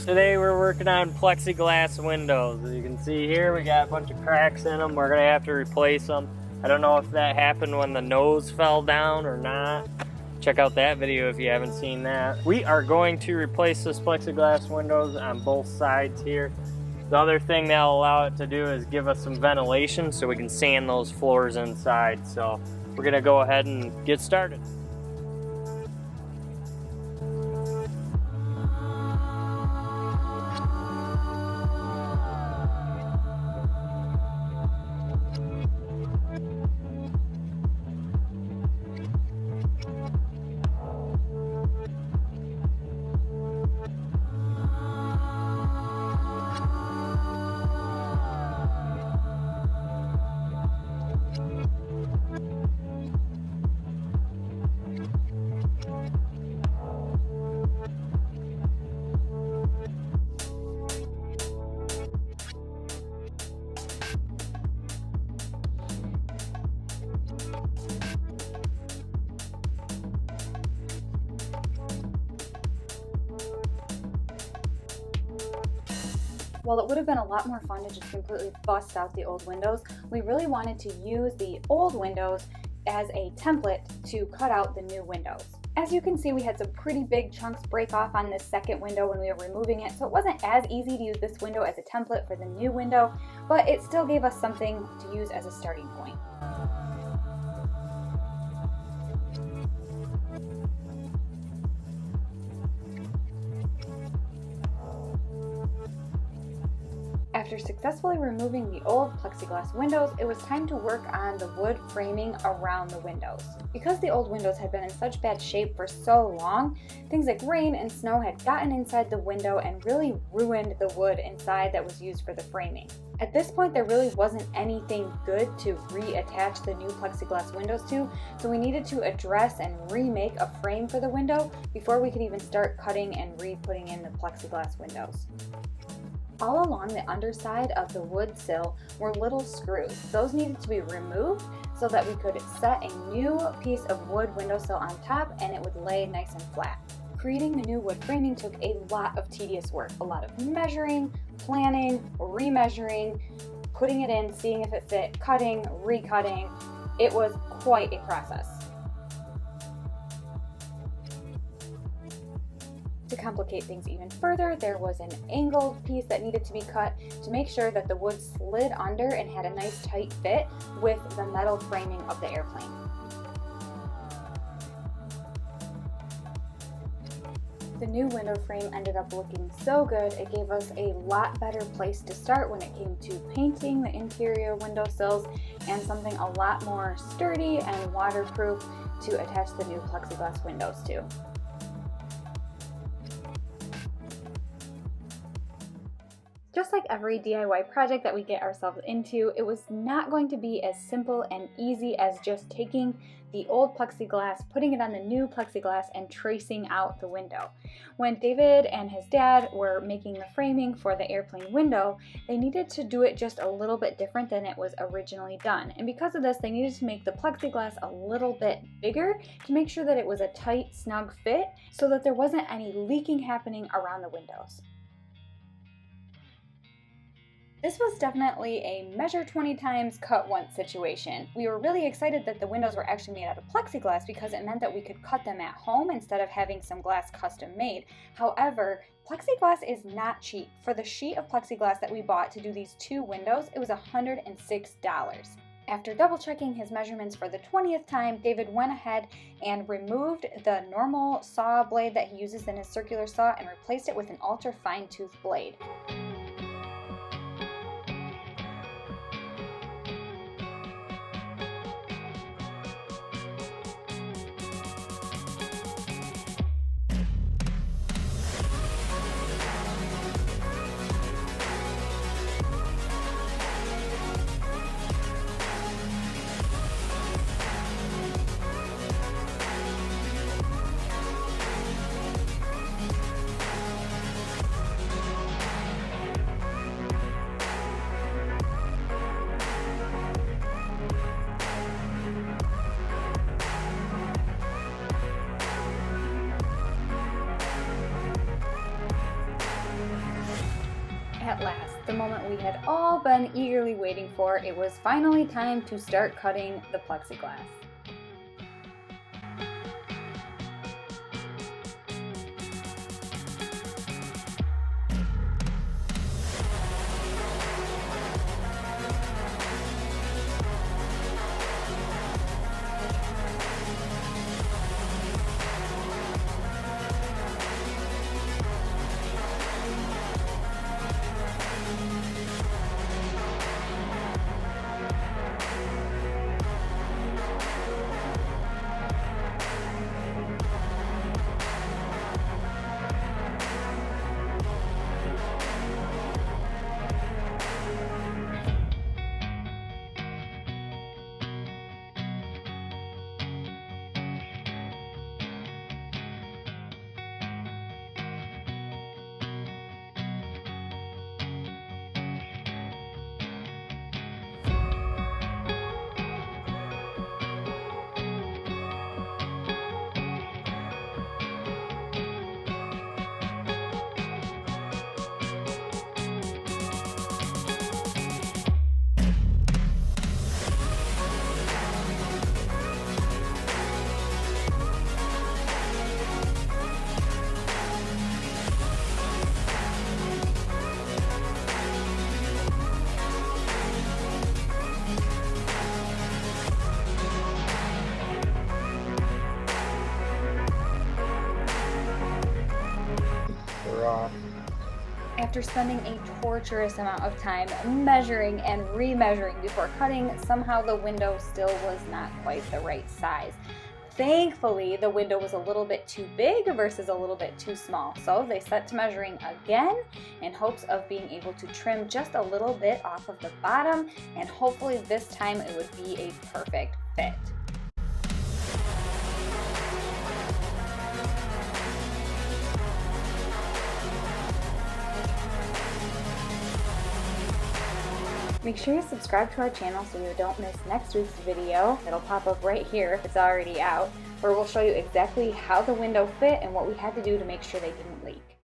Today we're working on plexiglass windows. As you can see here, we got a bunch of cracks in them. We're gonna have to replace them. I don't know if that happened when the nose fell down or not. Check out that video if you haven't seen that. We are going to replace this plexiglass windows on both sides here. The other thing that'll allow it to do is give us some ventilation so we can sand those floors inside. So we're gonna go ahead and get started. While it would have been a lot more fun to just completely bust out the old windows, we really wanted to use the old windows as a template to cut out the new windows. As you can see, we had some pretty big chunks break off on this second window when we were removing it, so it wasn't as easy to use this window as a template for the new window, but it still gave us something to use as a starting point. After successfully removing the old plexiglass windows, it was time to work on the wood framing around the windows. Because the old windows had been in such bad shape for so long, things like rain and snow had gotten inside the window and really ruined the wood inside that was used for the framing. At this point, there really wasn't anything good to reattach the new plexiglass windows to, so we needed to address and remake a frame for the window before we could even start cutting and re-putting in the plexiglass windows. All along the underside of the wood sill were little screws. Those needed to be removed so that we could set a new piece of wood windowsill on top and it would lay nice and flat. Creating the new wood framing took a lot of tedious work, a lot of measuring, planning, remeasuring, putting it in, seeing if it fit, cutting, recutting. It was quite a process. To complicate things even further, there was an angled piece that needed to be cut to make sure that the wood slid under and had a nice tight fit with the metal framing of the airplane. The new window frame ended up looking so good, it gave us a lot better place to start when it came to painting the interior windowsills and something a lot more sturdy and waterproof to attach the new plexiglass windows to. Just like every DIY project that we get ourselves into, it was not going to be as simple and easy as just taking the old plexiglass, putting it on the new plexiglass, and tracing out the window. When David and his dad were making the framing for the airplane window, they needed to do it just a little bit different than it was originally done. And because of this, they needed to make the plexiglass a little bit bigger to make sure that it was a tight, snug fit so that there wasn't any leaking happening around the windows. This was definitely a measure 20 times, cut once situation. We were really excited that the windows were actually made out of plexiglass because it meant that we could cut them at home instead of having some glass custom made. However, plexiglass is not cheap. For the sheet of plexiglass that we bought to do these two windows, it was $106. After double checking his measurements for the 20th time, David went ahead and removed the normal saw blade that he uses in his circular saw and replaced it with an ultra fine tooth blade. the moment we had all been eagerly waiting for. It was finally time to start cutting the plexiglass. After spending a torturous amount of time measuring and remeasuring before cutting, somehow the window still was not quite the right size. Thankfully, the window was a little bit too big versus a little bit too small, so they set to measuring again in hopes of being able to trim just a little bit off of the bottom, and hopefully this time it would be a perfect fit. Make sure you subscribe to our channel so you don't miss next week's video. It'll pop up right here if it's already out, where we'll show you exactly how the window fit and what we had to do to make sure they didn't